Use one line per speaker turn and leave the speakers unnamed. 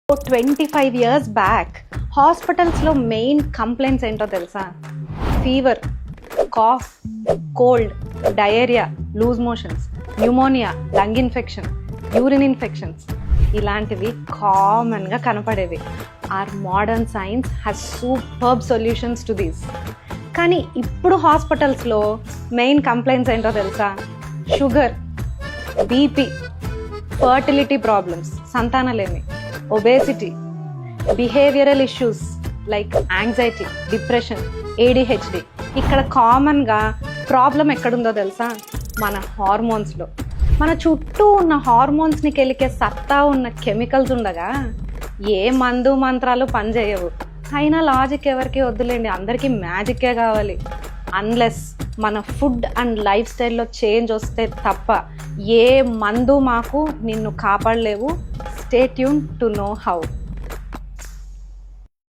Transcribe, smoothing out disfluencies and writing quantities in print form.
25 years back హాస్పిటల్స్లో main complaints ఏంటో తెలుసా? Fever, cough, cold, diarrhoea, loose motions, pneumonia, lung infection, urine infections ఇలాంటివి కామన్గా కనపడేవి. Our modern science has superb solutions to these. కానీ ఇప్పుడు హాస్పిటల్స్లో మెయిన్ కంప్లైంట్స్ ఏంటో తెలుసా? షుగర్, బీపీ, ఫర్టిలిటీ ప్రాబ్లమ్స్, సంతానలేమి, obesity, behavioural issues like anxiety, depression, ADHD. ఇక్కడ కామన్గా ప్రాబ్లం ఎక్కడుందో తెలుసా? మన హార్మోన్స్లో. మన చుట్టూ ఉన్న హార్మోన్స్ని కెలికే సత్తా ఉన్న కెమికల్స్ ఉండగా ఏ మందు మంత్రాలు పనిచేయవు. అయినా లాజిక్ ఎవరికి వద్దులేండి, అందరికీ మ్యాజిక్కే కావాలి. అన్లెస్ మన ఫుడ్ అండ్ లైఫ్ స్టైల్లో చేంజ్ వస్తే తప్ప ఏ మందు మాకు నిన్ను కాపాడలేవు. Stay tune to know how.